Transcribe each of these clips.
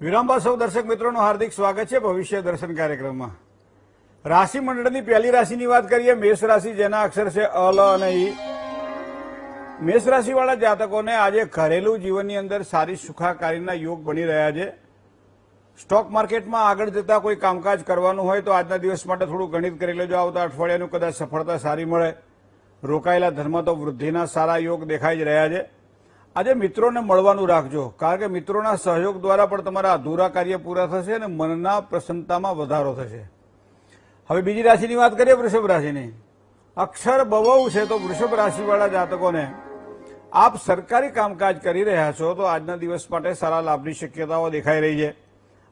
વિરામ બાદ સૌ દર્શક મિત્રોનું હાર્દિક સ્વાગત છે ભવિષ્ય દર્શન કાર્યક્રમમાં। રાશિ મંડળની પહેલી રાશિની વાત કરીએ, મેષ રાશિ, જેના અક્ષર છે અ, લ અને ઈ। મેષ રાશિવાળા જાતકોને આજે ઘરેલું જીવનની અંદર સારી સુખાકારીના યોગ બની રહ્યા છે। સ્ટોક માર્કેટમાં આગળ જતા કોઈ કામકાજ કરવાનું હોય તો આજના દિવસ માટે થોડું ગણિત કરી લેજો, આવતા અઠવાડિયાનું કદાચ સફળતા સારી મળે। રોકાયેલા ધર્મમાં તો વૃદ્ધિના સારા યોગ દેખાઈ જ રહ્યા છે। આજે મિત્રોને મળવાનું રાખજો, કારણ કે મિત્રોના સહયોગ દ્વારા પણ તમારા અધૂરા કાર્ય પૂરા થશે અને મનના પ્રસન્નતામાં વધારો થશે। હવે બીજી રાશિની વાત કરીએ, વૃષભ રાશિની। અક્ષર બવૌ છે તો વૃષભ રાશિવાળા જાતકોને આપ સરકારી કામકાજ કરી રહ્યા છો તો આજના દિવસ માટે સારા લાભની શક્યતાઓ દેખાઈ રહી છે।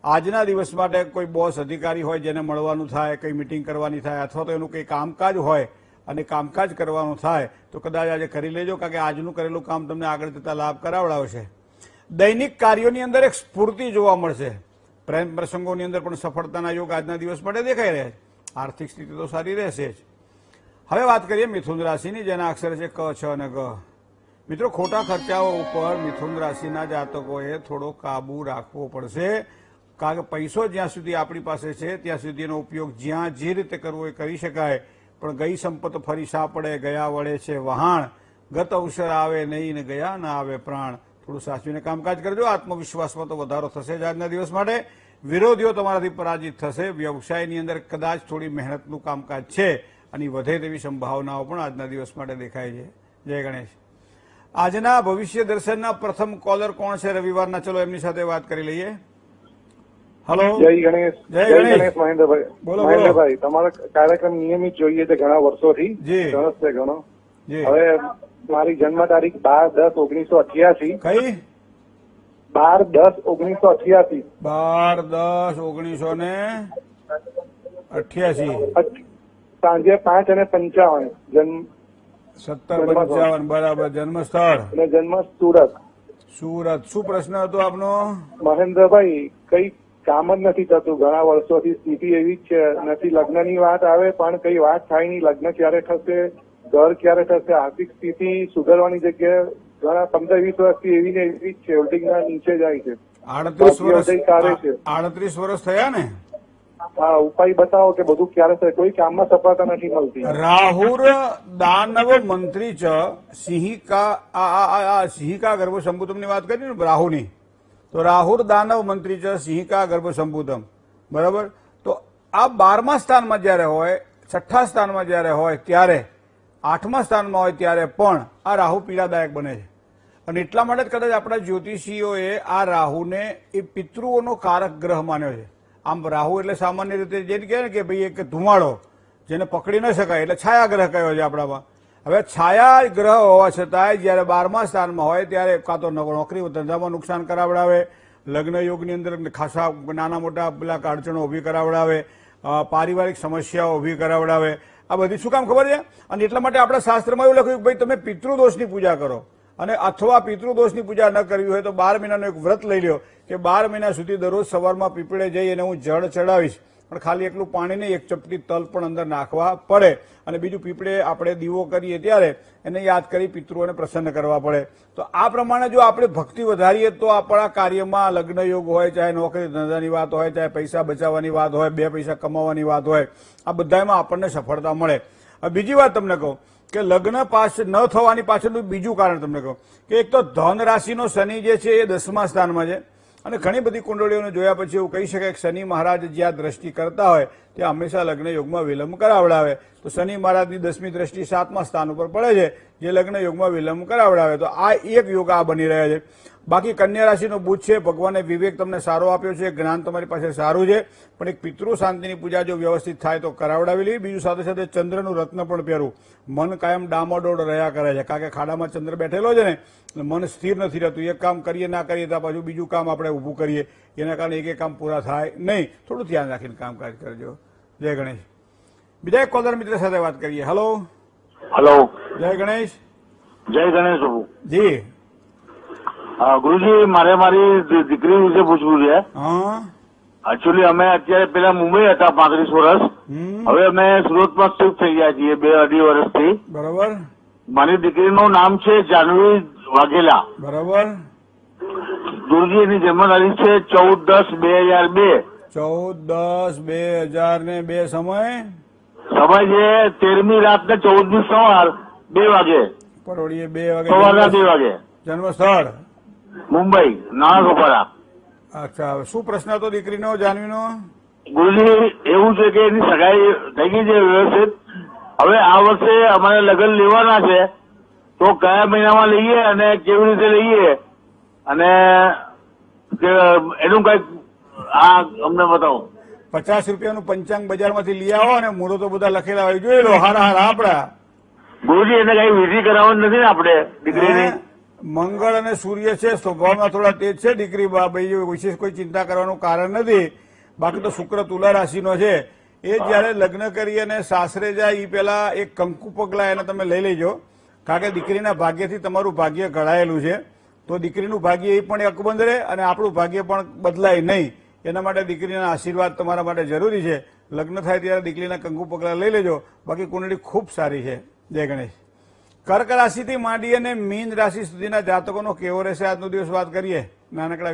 આજના દિવસ માટે કોઈ બોસ અધિકારી હોય જેને મળવાનું થાય, કઈ મિટિંગ કરવાની થાય અથવા તો એનું કંઈ કામકાજ હોય અને કામકાજ કરવાનું થાય તો કદાચ આજે કરી લેજો, કારણ કે આજનું કરેલું કામ તમને આગળ જતા લાભ કરાવડાવશે। દૈનિક કાર્યોની અંદર એક સ્ફૂર્તિ જોવા મળશે। પ્રેમ પ્રસંગોની અંદર પણ સફળતાના યોગ આજના દિવસ માટે દેખાઈ રહ્યા છે। આર્થિક સ્થિતિ તો સારી રહેશે જ। હવે વાત કરીએ મિથુન રાશિની, જેના અક્ષર છે ક, છ અને ગ। મિત્રો, ખોટા ખર્ચાઓ ઉપર મિથુન રાશિના જાતકોએ થોડો કાબુ રાખવો પડશે, કારણ કે પૈસો જ્યાં સુધી આપણી પાસે છે ત્યાં સુધીનો ઉપયોગ જ્યાં જે રીતે કરવો એ કરી શકાય, પણ ગઈ સંપત ફરી સાપડે, ગયા વળે છે વહાણ, ગત અવસર આવે નહીં ને ગયા ના આવે પ્રાણ। થોડું સાચવીને કામકાજ કરજો, આત્મવિશ્વાસમાં તો વધારો થશે જ આજના દિવસ માટે। વિરોધીઓ તમારાથી પરાજિત થશે। વ્યવસાયની અંદર કદાચ થોડી મહેનતનું કામકાજ છે અને વધે તેવી સંભાવનાઓ પણ આજના દિવસ માટે દેખાય છે। જય ગણેશ। આજના ભવિષ્ય દર્શનના પ્રથમ કોલર કોણ છે રવિવારના? ચલો એમની સાથે વાત કરી લઈએ। હેલો, જય ગણેશ। જય ગણેશ મહેન્દ્રભાઈ। બોલો, મહેન્દ્રભાઈ, તમારો કાર્યક્રમ નિયમિત જોઈએ છે ઘણા વર્ષોથી। જી। સરસ છે ઘણો। જી। હવે મારી જન્મ તારીખ 12/10/1988। કઈ? 12/10/1988। 12/10/1988। સાંજે 5:55 જન્મ। 17:55 બરાબર। જન્મ સ્થળ અને જન્મ સુરત। સુરત। શું પ્રશ્ન હતો આપનો? મહેન્દ્રભાઈ, કઈ કામ જ નથી થતું ઘણા વર્ષોથી, સ્થિતિ એવી જ છે। નથી લગ્નની વાત આવે પણ કઈ વાત થાય નહીં, લગ્ન ક્યારે થશે, ઘર ક્યારે થશે, આર્થિક સ્થિતિ સુધરવાની જગ્યાએ ઘણા 15-20 વર્ષથી એવી ને એવી જ છે, હોલ્ડિંગના નીચે જાય છે। 38 વર્ષ થયા ને? હા, ઉપાય બતાવો કે બધું ક્યારે થાય, કોઈ કામમાં સફળતા નથી મળતી। રાહુર દાનવ મંત્રી ચ સિંહિકા સિંહિકા ગર્ભ સંભૂતમ ની વાત કરી ને રાહુની, તો રાહુર દાનવ મંત્રી ચ સિંહિકા ગર્ભ સંભૂતમ, બરાબર। તો આ 12મા સ્થાનમાં જયારે હોય, 6ઠ્ઠા સ્થાનમાં જયારે હોય ત્યારે, 8મા સ્થાનમાં હોય ત્યારે પણ આ રાહુ પીડાદાયક બને છે। અને એટલા માટે જ કદાચ આપણા જ્યોતિષીઓએ આ રાહુને એ પિતૃઓનો કારક ગ્રહ માન્યો છે। આમ રાહુ એટલે સામાન્ય રીતે જેને કહે ને કે ભાઈ એક ધુમાડો જેને પકડી ન શકાય, એટલે છાયા ગ્રહ કયો છે આપણામાં। હવે છાયા ગ્રહ હોવા છતાંય જયારે 12મા સ્થાનમાં હોય ત્યારે કાં તો નોકરી ધંધામાં નુકસાન કરાવડાવે, લગ્ન યોગની અંદર ખાસા નાના મોટા પેલા અડચણો ઉભી કરાવડાવે, પારિવારિક સમસ્યાઓ ઉભી કરાવડાવે। આ બધી શું કામ ખબર છે? અને એટલા માટે આપણા શાસ્ત્રમાં એવું લખ્યું કે ભાઈ તમે પિતૃદોષની પૂજા કરો, અને અથવા પિતૃદોષની પૂજા ન કરવી હોય તો 12 મહિનાનો એક વ્રત લઈ લ્યો કે 12 મહિના સુધી દરરોજ સવારમાં પીપળે જઈ અને હું જળ ચડાવીશ, પણ ખાલી એટલું પાણી નહીં, એક ચપટી તલ પણ અંદર નાખવા પડે। અને બીજું, પીપળે આપણે દીવો કરીએ ત્યારે એને યાદ કરી પિતૃઓને પ્રસન્ન કરવા પડે। તો આ પ્રમાણે જો આપણે ભક્તિ વધારીએ તો આપણા કાર્યમાં, લગ્ન યોગ હોય, ચાહે નોકરી ધંધાની વાત હોય, ચાહે પૈસા બચાવવાની વાત હોય, 2 પૈસા કમાવાની વાત હોય, આ બધામાં આપણને સફળતા મળે। હવે બીજી વાત તમને કહું કે લગ્ન ન થવાની પાછળનું બીજું કારણ તમને કહું કે એક તો ધન રાશિનો શનિ જે છે એ 10મા સ્થાનમાં છે, અને ઘણી બધી કુંડળીઓને જોયા પછી એવું કહી શકાય કે શનિ મહારાજ જ્યાં દ્રષ્ટિ કરતા હોય ત્યાં હંમેશા લગ્ન યોગમાં વિલંબ કરાવડાવે। તો શનિ મહારાજની 10મી દ્રષ્ટિ 7મા સ્થાન ઉપર પડે છે, જે લગ્ન યોગમાં વિલંબ કરાવડાવે। તો આ એક યોગ આ બની રહ્યા છે। બાકી કન્યા રાશિનો બુધ છે, ભગવાને વિવેક તમને સારો આપ્યો છે, જ્ઞાન તમારી પાસે સારું છે, પણ એક પિતૃ શાંતિની પૂજા જો વ્યવસ્થિત થાય તો કરાવડાવી લેવી। બીજું, સાથે સાથે ચંદ્રનું રત્ન પણ પહેરવું। મન કાયમ ડામાડોળ રહ્યા કરે છે, કારણ કે ખાડામાં ચંદ્ર બેઠેલો છે ને, મન સ્થિર નથી રહેતું। એક કામ કરીએ ના કરીએ તો પાછું બીજું કામ આપણે ઊભું કરીએ, એના કારણે એક કામ પૂરા થાય નહીં। થોડું ધ્યાન રાખીને કામકાજ કરજો। જય ગણેશ। બીજા એક કોલર મિત્ર સાથે વાત કરીએ। હેલો, હેલો, જય ગણેશ। જય ગણેશ બાબુ। જી। ગુરુજી, મારે મારી દીકરી વિશે પૂછવું છે। હા, એકચ્યુઅલી અમે અત્યારે પેલા મુંબઈ હતા 35 વર્ષ, હવે અમે સુરતમાં શિફ્ટ થઈ ગયા છીએ 2-2.5 વર્ષથી। બરાબર। મારી દીકરીનું નામ છે જાનવી વાઘેલા। બરાબર। ગુરુજી એની જન્મ તારીખ છે 14/10/2002. 14/10/2002 સમય સમય છે 13મી રાત ને 14મી સવાર 2 વાગે, પરોળીએ 2 વાગે સવારના 2 વાગે, જન્મ સ્થળ મુંબઈ નાણા સોપારા. અચ્છા, હવે શું પ્રશ્ન હતો દીકરીનો જાનવીનો? ગુરુજી એવું છે કે એની સગાઈ થઈ ગઈ છે વ્યવસ્થિત. હવે આ વર્ષે અમારે લગ્ન લેવાના છે, તો કયા મહિનામાં લઈએ અને કેવી રીતે લઈએ અને એનું કઈક આ અમને બતાવો. 50 રૂપિયાનું પંચાંગ બજારમાંથી લઈ આવો અને મુહૂર્તો બધા લખેલા હોય જોઈ લો. હારા હારા આપડા ગુરુજી એને કઈ વિધિ કરાવવાની નથી ને આપણે દીકરીની. મંગળ અને સૂર્ય છે, સ્વભાવમાં થોડા તેજ છે દીકરી ભાઈ, વિશેષ કોઈ ચિંતા કરવાનું કારણ નથી. બાકી તો શુક્ર તુલા રાશિનો છે. એ જયારે લગ્ન કરી અને સાસરે જાય એ પેલા એક કંકુ પગલા એને તમે લઈ લેજો, કારણ કે દીકરીના ભાગ્યથી તમારું ભાગ્ય ઘડાયેલું છે. તો દીકરીનું ભાગ્ય એ પણ અકબંધ રહે અને આપણું ભાગ્ય પણ બદલાય નહીં. એના માટે દીકરીના આશીર્વાદ તમારા માટે જરૂરી છે. લગ્ન થાય ત્યારે દીકરીના કંકુ પગલા લઈ લેજો. બાકી કુંડળી ખૂબ સારી છે. જય ગણેશ. કર્ક રાશિથી માંડી અને મીન રાશિ સુધીના જાતકોનો કેવો રહેશે આજનો દિવસ વાત કરીએ નાનકડા